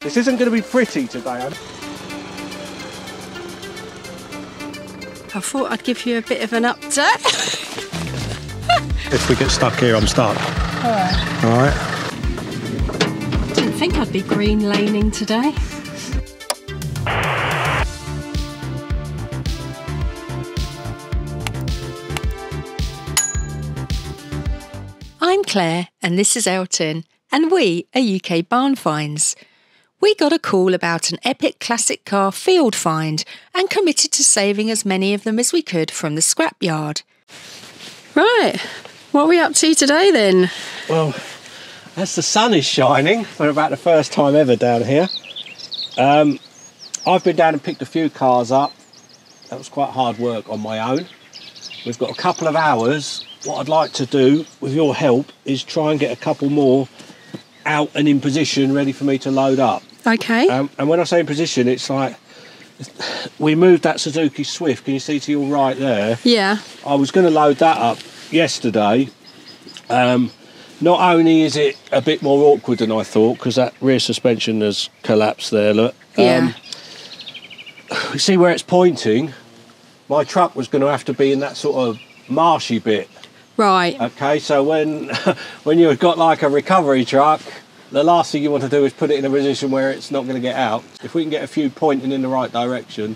This isn't going to be pretty today. I thought I'd give you a bit of an update. If we get stuck here, I'm stuck. All right. Didn't think I'd be green laning today. I'm Claire and this is Elton, and we are UK Barn Finds. We got a call about an epic classic car field find and committed to saving as many of them as we could from the scrapyard. Right, what are we up to today then? Well, as the sun is shining for about the first time ever down here, I've been down and picked a few cars up. That was quite hard work on my own. We've got a couple of hours. What I'd like to do, with your help, is try and get a couple more out and in position, ready for me to load up. Okay. And when I say in position, it's like, we moved that Suzuki Swift, can you see to your right there? Yeah. I was going to load that up yesterday. Not only is it a bit more awkward than I thought, because that rear suspension has collapsed there, look. Yeah. You see where it's pointing? My truck was going to have to be in that sort of marshy bit. Right. Okay, so when you've got like a recovery truck, the last thing you want to do is put it in a position where it's not going to get out. If we can get a few pointing in the right direction,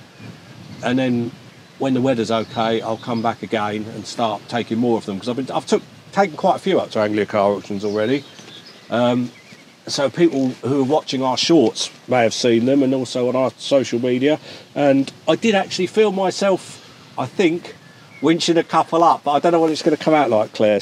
and then when the weather's okay, I'll come back again and start taking more of them, because I've taken quite a few up to Anglia car auctions already. So people who are watching our shorts may have seen them, and also on our social media. And I did actually feel myself, I think, winching a couple up, but I don't know what it's going to come out like, Claire.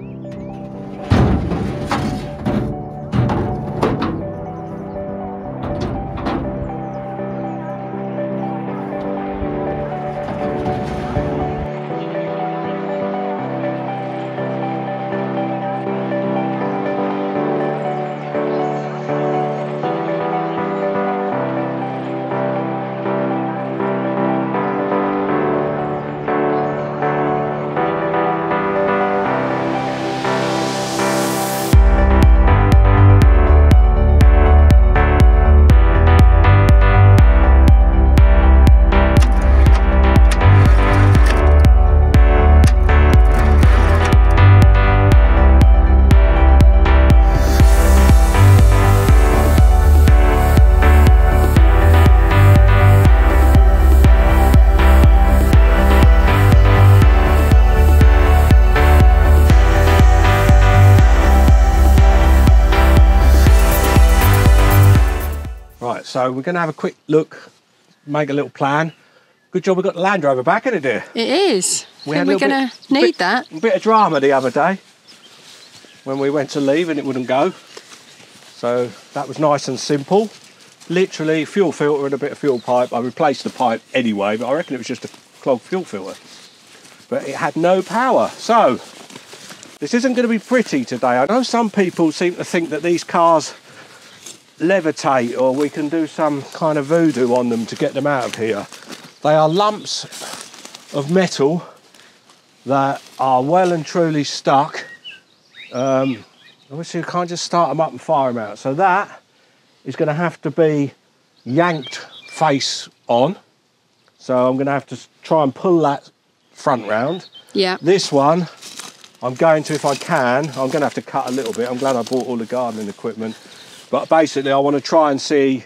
So we're going to have a quick look, make a little plan. Good job we got the Land Rover back, isn't it, dear? It is. We're going to need that. A bit of drama the other day when we went to leave and it wouldn't go. So that was nice and simple. Literally fuel filter and a bit of fuel pipe. I replaced the pipe anyway, but I reckon it was just a clogged fuel filter. But it had no power. So this isn't going to be pretty today. I know some people seem to think that these cars levitate, or we can do some kind of voodoo on them to get them out of here. They are lumps of metal that are well and truly stuck. Obviously you can't just start them up and fire them out. So that is going to have to be yanked face on. So I'm going to have to try and pull that front round. Yeah. This one, I'm going to, if I can, I'm going to have to cut a little bit. I'm glad I bought all the gardening equipment. But basically I want to try and see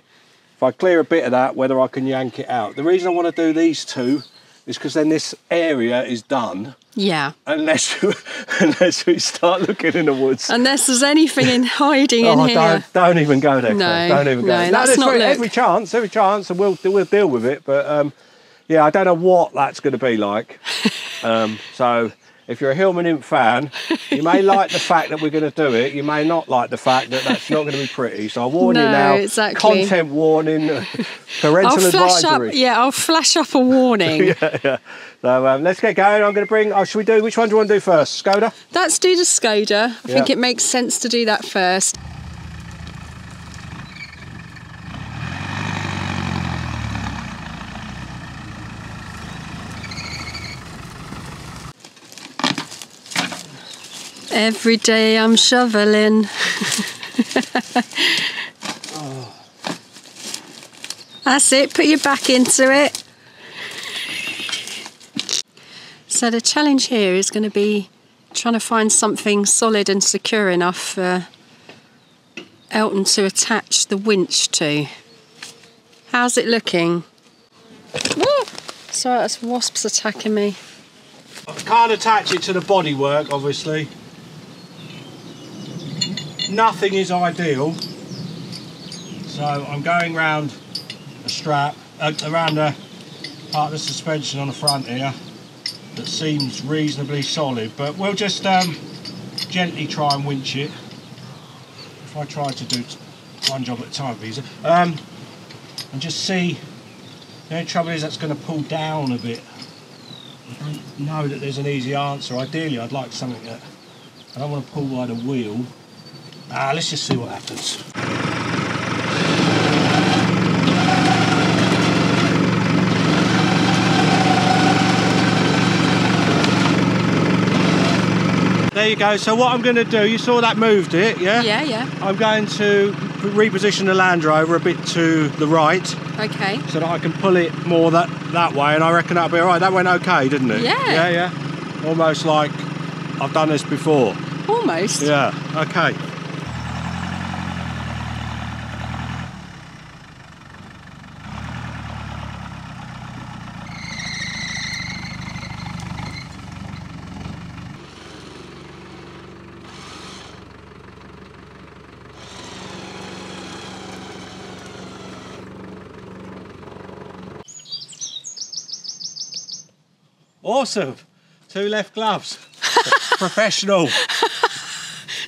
if I clear a bit of that, whether I can yank it out. The reason I want to do these two is because then this area is done. Yeah. Unless we start looking in the woods. Unless there's anything in hiding in here. Don't even go there. No, don't even go there. That's not every chance, and we'll deal with it. But yeah, I don't know what that's going to be like. So if you're a Hillman Imp fan, you may like the fact that we're going to do it. You may not like the fact that that's not going to be pretty. So I warn you now. Exactly. Content warning, parental advisory. I'll flash up a warning. yeah. So let's get going. I'm going to bring. Oh, should we do? Which one do you want to do first? Skoda? Let's do the Skoda. I think it makes sense to do that first. Every day I'm shoveling. That's it, put your back into it. So the challenge here is going to be trying to find something solid and secure enough for Elton to attach the winch to. How's it looking? Woo! Sorry, that's wasps attacking me. I can't attach it to the bodywork, obviously. Nothing is ideal. So I'm going round a strap, around a part of the suspension on the front here that seems reasonably solid, but we'll just gently try and winch it. If I try to do one job at a time, please, and just see. The only trouble is that's going to pull down a bit. I don't know that there's an easy answer. Ideally, I'd like something that I don't want to pull by the wheel. Let's just see what happens. There you go. So what I'm going to do, you saw that moved it, yeah? Yeah, yeah. I'm going to reposition the Land Rover a bit to the right. Okay. So that I can pull it more that way, and I reckon that'll be all right. That went okay, didn't it? Yeah. Yeah. Almost like I've done this before. Almost. Yeah, okay. Awesome. 2 left gloves. Professional.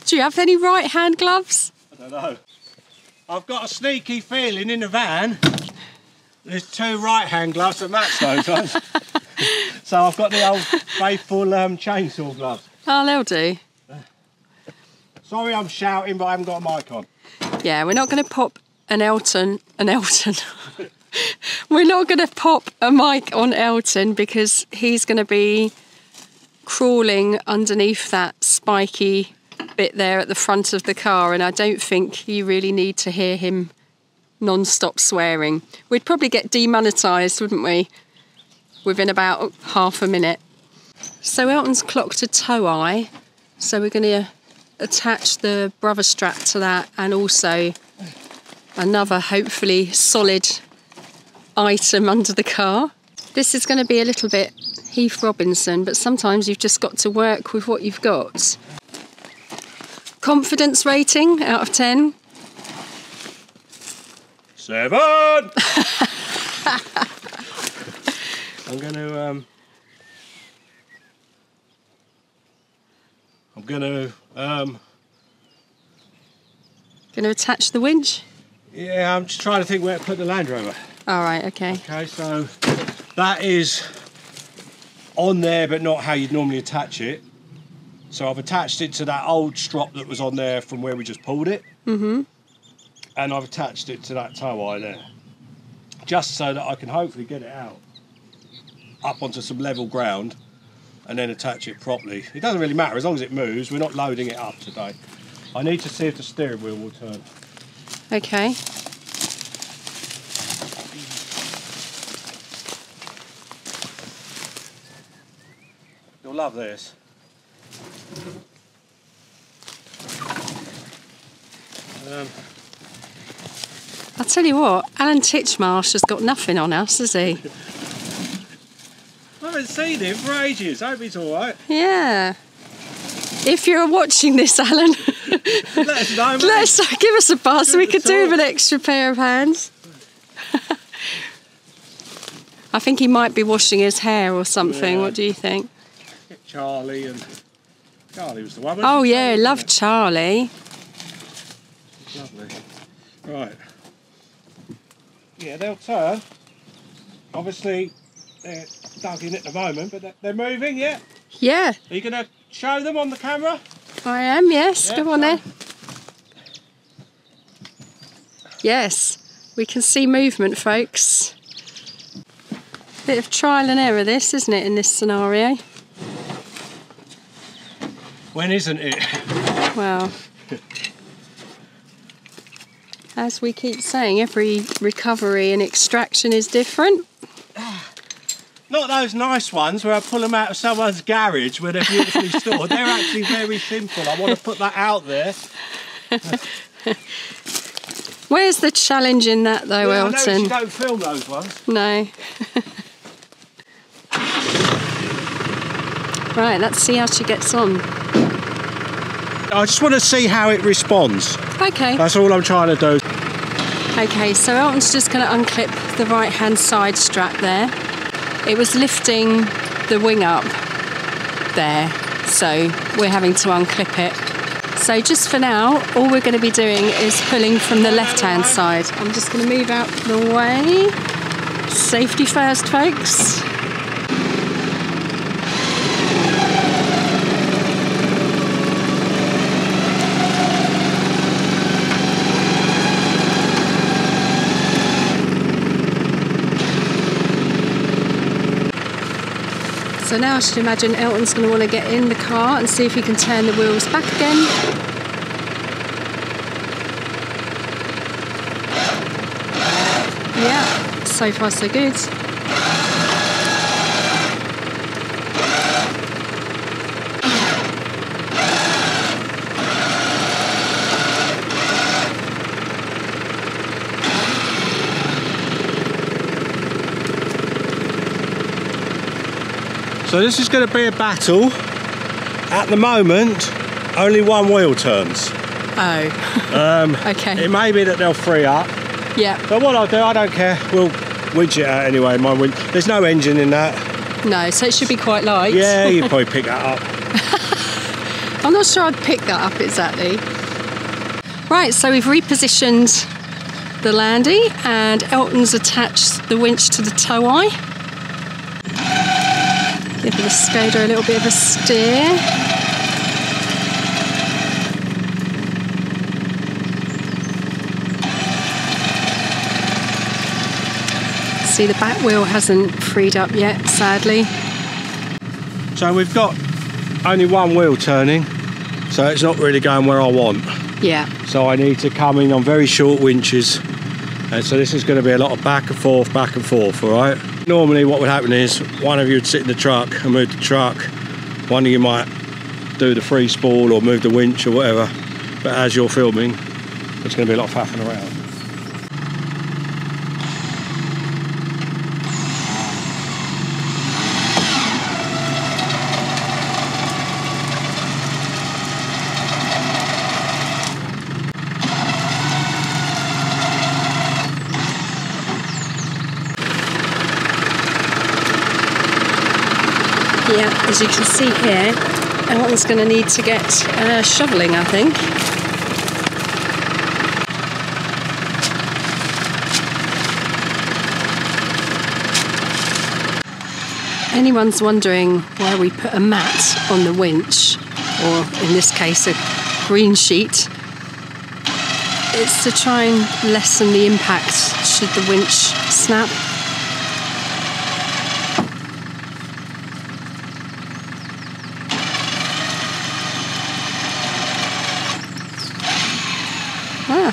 Do you have any right hand gloves? I don't know. I've got a sneaky feeling in the van there's 2 right hand gloves that match those ones. So I've got the old faithful chainsaw gloves. Oh, they'll do. Sorry I'm shouting, but I haven't got a mic on. Yeah, we're not going to pop an Elton. We're not going to pop a mic on Elton because he's going to be crawling underneath that spiky bit there at the front of the car, and I don't think you really need to hear him non-stop swearing. We'd probably get demonetised, wouldn't we, within about half a minute. So Elton's clocked a tow eye, so we're going to attach the brother strap to that, and also another hopefully solid item under the car. This is going to be a little bit Heath Robinson, but sometimes you've just got to work with what you've got. Confidence rating out of 10? 7! I'm going to attach the winch? Yeah, I'm just trying to think where to put the Land Rover. All right, okay. Okay, so that is on there, but not how you'd normally attach it. So I've attached it to that old strop that was on there from where we just pulled it. Mm-hmm. And I've attached it to that tow eye there. Just so that I can hopefully get it out up onto some level ground and then attach it properly. It doesn't really matter as long as it moves. We're not loading it up today. I need to see if the steering wheel will turn. Okay. You'll love this. I'll tell you what, Alan Titchmarsh has got nothing on us, has he? I haven't seen him for ages. I hope he's all right. Yeah. If you're watching this, Alan, let us know, mate. give us a buzz so we could do with an extra pair of hands. I think he might be washing his hair or something. Yeah. What do you think? Charlie was the one. Oh yeah, love Charlie. Lovely. Right. Yeah, they'll turn. Obviously, they're dug in at the moment, but they're moving, yeah? Yeah. Are you going to show them on the camera? I am, yes. Yeah, Come on then. Yes, we can see movement, folks. Bit of trial and error this, isn't it, in this scenario? When isn't it? Well, As we keep saying, every recovery and extraction is different. Not those nice ones where I pull them out of someone's garage where they're beautifully stored. They're actually very simple. I want to put that out there. Where's the challenge in that though, yeah, Elton? I know you don't film those ones. No. Right, let's see how she gets on. I just want to see how it responds. Okay. That's all I'm trying to do. Okay, so Elton's just going to unclip the right-hand side strap there. It was lifting the wing up there, so we're having to unclip it. So just for now, all we're going to be doing is pulling from the left-hand side. I'm just going to move out the way. Safety first, folks. So now I should imagine Elton's going to want to get in the car and see if he can turn the wheels back again. Yeah, so far so good. So this is going to be a battle. At the moment, only one wheel turns. Oh. Okay. It may be that they'll free up. Yeah. But what I'll do, I don't care. We'll winch it out anyway. There's no engine in that. No, so it should be quite light. Yeah, you probably pick that up. I'm not sure I'd pick that up exactly. Right, so we've repositioned the Landy and Elton's attached the winch to the tow eye. Give the Skoda a little bit of a steer. See, the back wheel hasn't freed up yet, sadly. So we've got only one wheel turning, so it's not really going where I want. Yeah. So I need to come in on very short winches. And so this is going to be a lot of back and forth, all right? Normally what would happen is one of you would sit in the truck and move the truck. One of you might do the free spool or move the winch or whatever. But as you're filming, there's going to be a lot of faffing around. Yeah, as you can see here, Elton's going to need to get shoveling, I think. Anyone's wondering why we put a mat on the winch, or in this case a green sheet, it's to try and lessen the impact should the winch snap.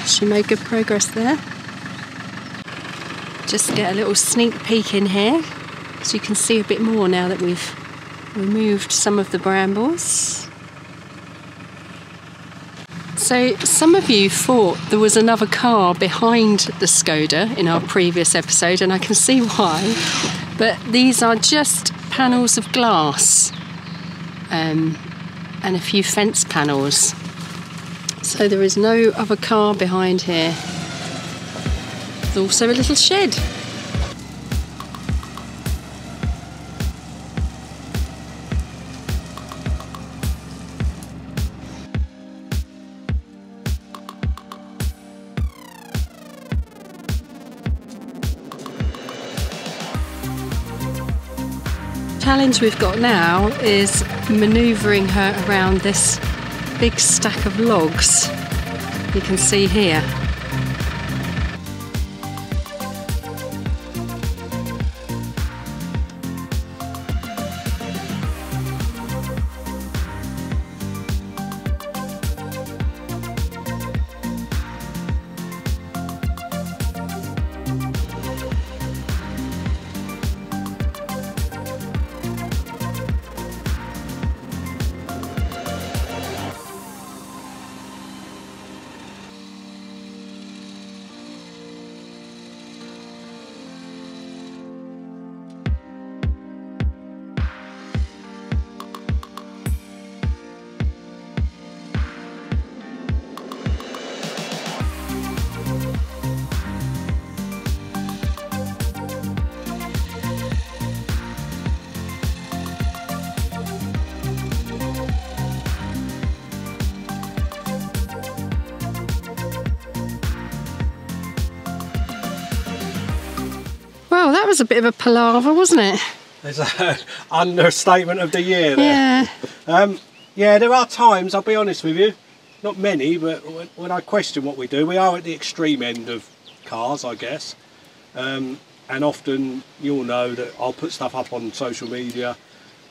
She made good progress there. Just get a little sneak peek in here so you can see a bit more now that we've removed some of the brambles. So some of you thought there was another car behind the Skoda in our previous episode, and I can see why, but these are just panels of glass and a few fence panels. So there is no other car behind here. There's also a little shed. Challenge we've got now is manoeuvring her around this big stack of logs you can see here. Well, that was a bit of a palaver, wasn't it? There's an understatement of the year there. Yeah. Yeah, there are times, I'll be honest with you, not many, but when I question what we do, we are at the extreme end of cars, I guess. And often you'll know that I'll put stuff up on social media,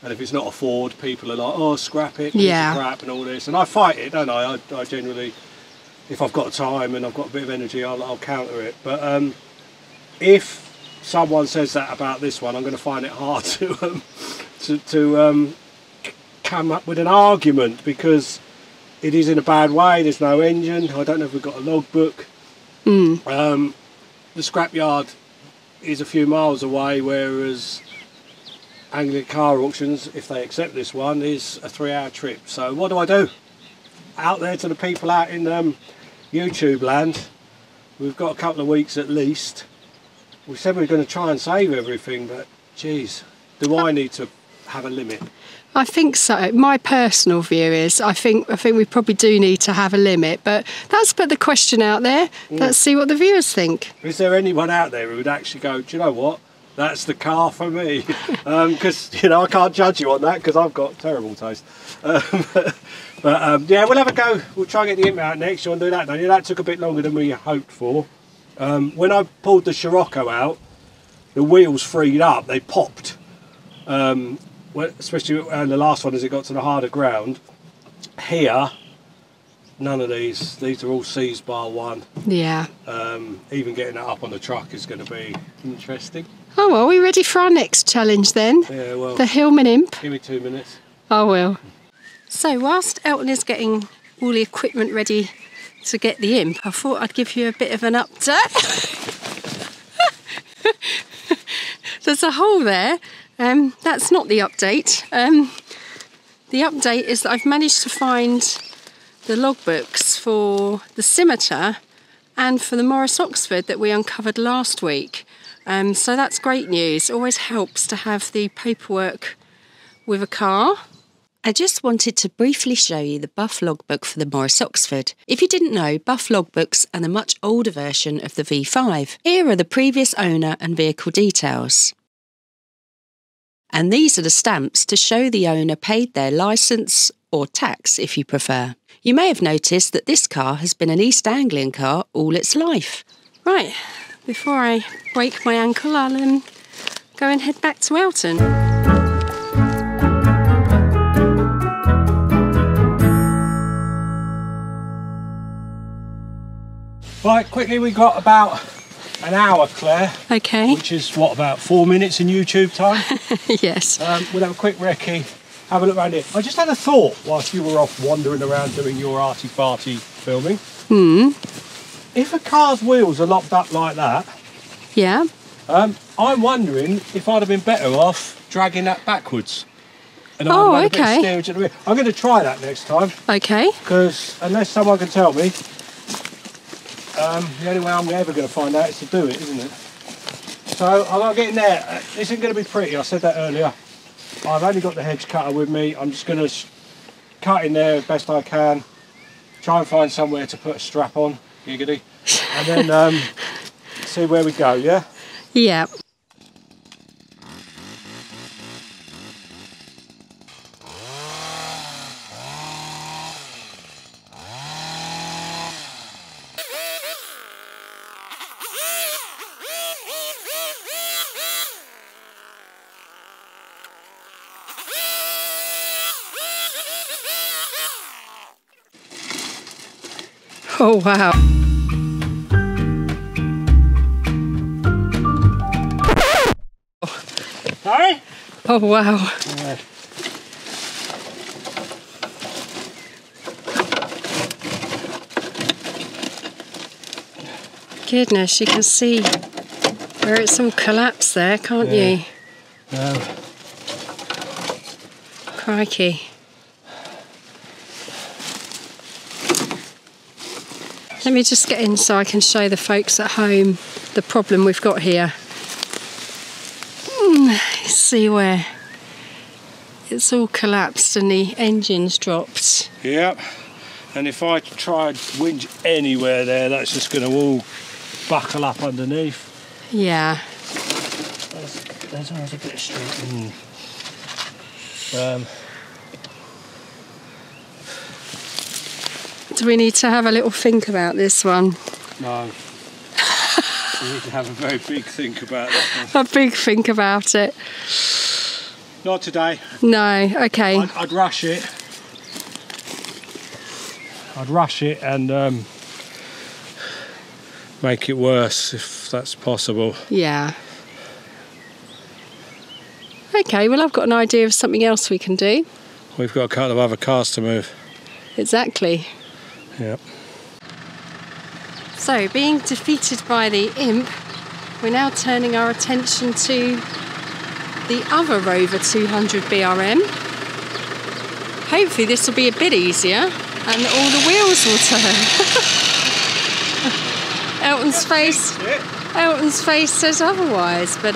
and if it's not a Ford, people are like, oh, scrap it, yeah, crap and all this. And I fight it, don't I? I generally, if I've got time and I've got a bit of energy, I'll counter it. But if someone says that about this one, I'm going to find it hard to come up with an argument, because it is in a bad way. There's no engine. I don't know if we've got a logbook. The scrapyard is a few miles away, whereas Anglian car auctions, if they accept this one, is a 3-hour trip. So what do I do? Out there to the people out in YouTube land, we've got a couple of weeks at least. We said we were going to try and save everything, but geez, do I need to have a limit? I think so. My personal view is I think we probably do need to have a limit, but let's put the question out there. Let's see what the viewers think. Is there anyone out there who would actually go, do you know what? That's the car for me. Because, you know, I can't judge you on that because I've got terrible taste. But yeah, we'll have a go. We'll try and get the imp out next. You want to do that, don't you? That took a bit longer than we hoped for. When I pulled the Scirocco out, the wheels freed up. They popped. Especially the last one as it got to the harder ground. Here, none of these. These are all seized bar one. Yeah. Even getting that up on the truck is going to be interesting. Oh, well, are we ready for our next challenge then? Yeah, well. The Hillman imp. Give me 2 minutes. I will. So whilst Elton is getting all the equipment ready to get the imp, I thought I'd give you a bit of an update. There's a hole there. That's not the update. The update is that I've managed to find the logbooks for the scimitar and for the Morris Oxford that we uncovered last week. So that's great news. It always helps to have the paperwork with a car. I just wanted to briefly show you the buff logbook for the Morris Oxford. If you didn't know, buff logbooks are the much older version of the V5. Here are the previous owner and vehicle details. And these are the stamps to show the owner paid their licence, or tax if you prefer. You may have noticed that this car has been an East Anglian car all its life. Right, before I break my ankle, I'll go and head back to Elton. Right, quickly, we got about an hour, Claire. Okay. Which is, what, about 4 minutes in YouTube time? Yes. We'll have a quick recce, have a look around here. I just had a thought whilst you were off wandering around doing your arty-farty filming. If a car's wheels are locked up like that, yeah, I'm wondering if I'd have been better off dragging that backwards. And oh, I'd have okay. a bit of steerage at the rear. I'm going to try that next time. Okay. Because unless someone can tell me, the only way I'm ever going to find out is to do it, isn't it? So I'm going to get in there. This isn't going to be pretty, I said that earlier. I've only got the hedge cutter with me. I'm just going to cut in there as best I can. Try and find somewhere to put a strap on, giggity. And then see where we go, yeah? Yeah. Oh, wow. Sorry? Oh, wow. Yeah. Goodness, you can see where it's all collapsed there, can't you? Crikey. Let me just get in so I can show the folks at home the problem we've got here. See where it's all collapsed and the engine's dropped. Yep. And if I try to winch anywhere there, that's just going to all buckle up underneath. Yeah. there's always a bit of street. Do we need to have a little think about this one? No. We need to have a very big think about this one. A big think about it. Not today. No, okay. I'd rush it. I'd rush it and make it worse if that's possible. Yeah. Okay, well I've got an idea of something else we can do. We've got a couple of other cars to move. Exactly. Yep. So, being defeated by the imp, we're now turning our attention to the other Rover 200 BRM. Hopefully this will be a bit easier and all the wheels will turn. Elton's face says otherwise, but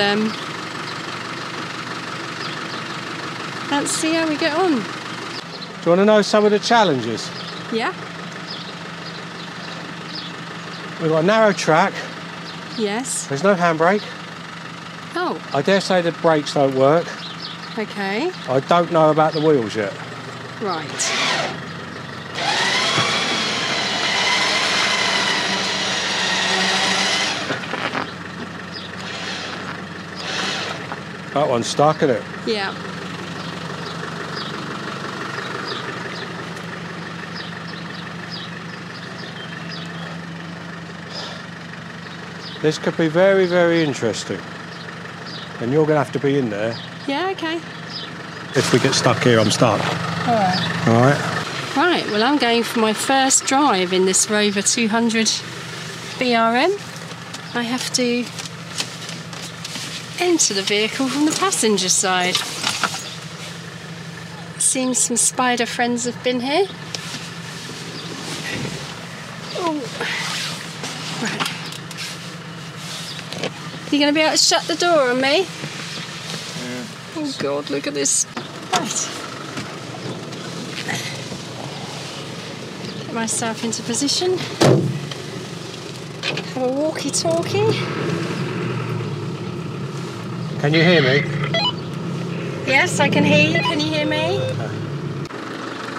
let's see how we get on. Do you want to know some of the challenges? Yeah? We've got a narrow track. Yes. There's no handbrake. Oh. I dare say the brakes don't work. Okay. I don't know about the wheels yet. Right. That one's stuck, isn't it? Yeah. This could be very, very interesting. And you're going to have to be in there. Yeah, okay. If we get stuck here, I'm stuck. All right. All right. Right, well I'm going for my first drive in this Rover 200 BRM. I have to enter the vehicle from the passenger side. Seems some spider friends have been here. Oh. Right. You going to be able to shut the door on me? Yeah. Oh God, look at this. Right. Get myself into position. Have a walkie-talkie. Can you hear me? Yes, I can hear you. Can you hear me?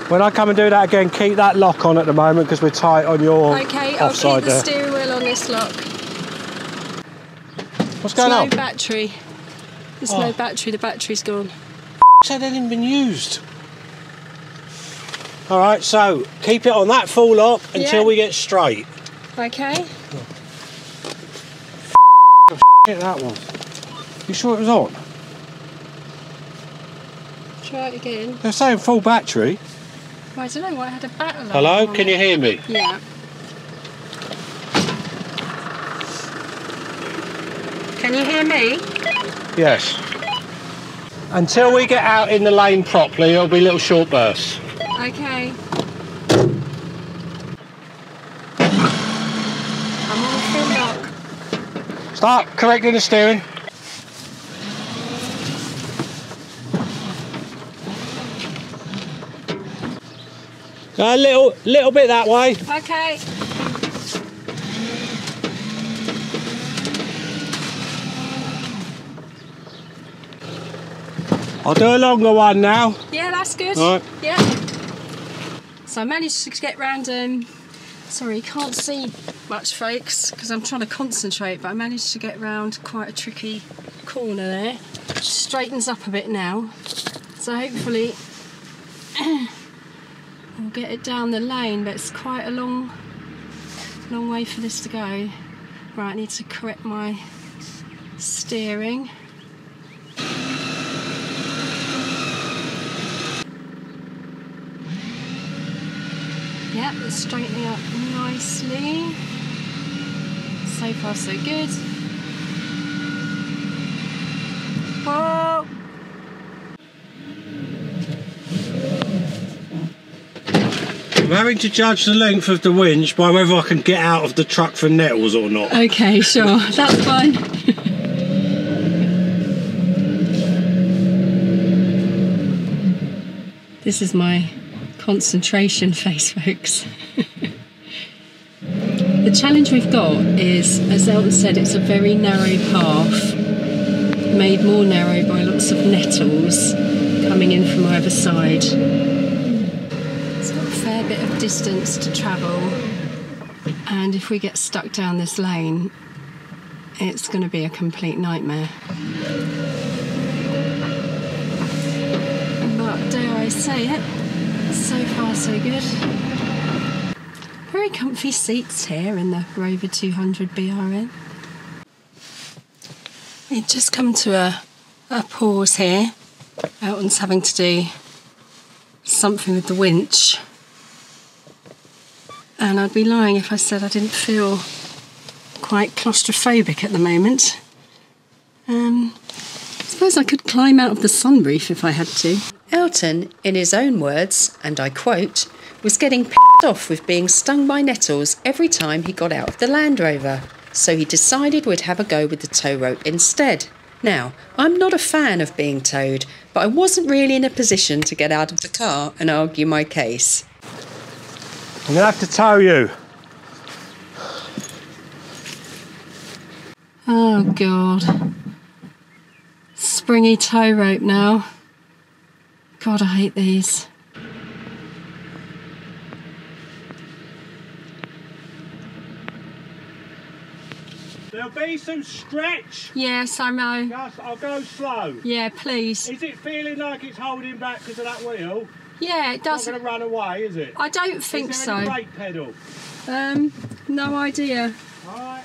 When I come and do that again, keep that lock on at the moment because we're tight on your Okay, I'll offside keep the there. steering wheel on this lock. What's going on? There's no battery. There's no battery. The battery's gone. Said it hadn't been used. All right, so keep it on that full lock until we get straight. Okay. Hit that one. You sure it was on? Try it again. They're saying full battery. Well, I don't know why I had a battery. Hello, can you hear me? Yeah. Can you hear me? Yes. Until we get out in the lane properly, it'll be little short bursts. Okay. I'm on full lock. Start correcting the steering. A little bit that way. Okay. I'll do a longer one now. Yeah, that's good. All right. Yeah. So I managed to get round. Sorry, you can't see much, folks, because I'm trying to concentrate. But I managed to get round quite a tricky corner there. Which straightens up a bit now. So hopefully we'll get it down the lane. But it's quite a long way for this to go. Right, I need to correct my steering. Yep, it's straightening up nicely. So far so good. Whoa! I'm having to judge the length of the winch by whether I can get out of the truck for nettles or not. Okay, sure, that's fine. This is my concentration face, folks. The challenge we've got is, as Elton said, it's a very narrow path. made more narrow by lots of nettles coming in from either side. It's got a fair bit of distance to travel, and if we get stuck down this lane, it's going to be a complete nightmare. But dare I say it, so far so good. Very comfy seats here in the Rover 200 BRN. We've just come to a pause here. Elton's having to do something with the winch. And I'd be lying if I said I didn't feel quite claustrophobic at the moment. I suppose I could climb out of the sunroof if I had to. Elton, in his own words, and I quote, was getting pissed off with being stung by nettles every time he got out of the Land Rover, so he decided we'd have a go with the tow rope instead. Now, I'm not a fan of being towed, but I wasn't really in a position to get out of the car and argue my case. I'm going to have to tow you. Oh God. Springy tow rope now. God, I hate these. There'll be some stretch. Yes, I know. Just, I'll go slow. Yeah, please. Is it feeling like it's holding back because of that wheel? Yeah, it does. It's not going to run away, is it? I don't think is there so. Any brake pedal? No idea. All right.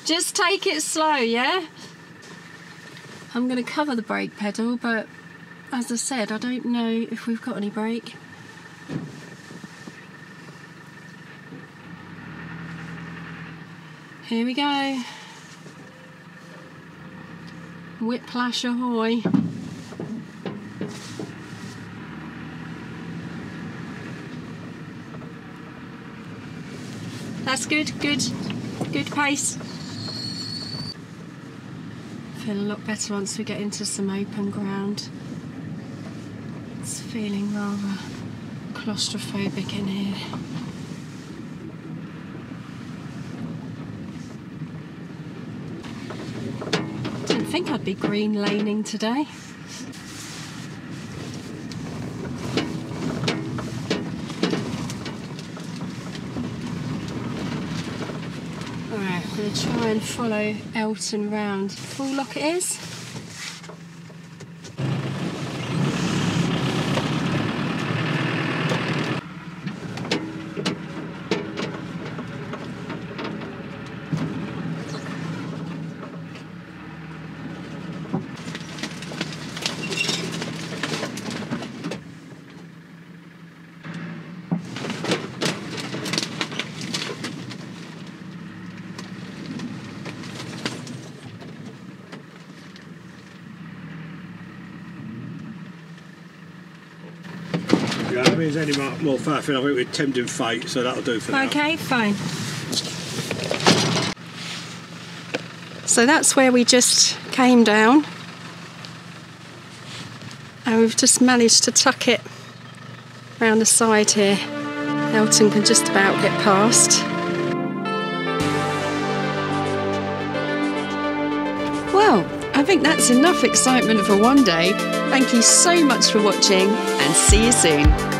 Just take it slow, yeah? I'm going to cover the brake pedal, but as I said, I don't know if we've got any brake. Here we go. Whiplash ahoy. That's good, good pace. Feel a lot better once we get into some open ground. It's feeling rather claustrophobic in here. Didn't think I'd be green laning today. Alright, I'm going to try and follow Elton round. Full lock it is. Yeah, that means any more faffing. I think we're tempting fate, so that'll do for now. Okay, fine. So that's where we just came down, and we've just managed to tuck it round the side here. Elton can just about get past. Well, I think that's enough excitement for one day. Thank you so much for watching, and see you soon.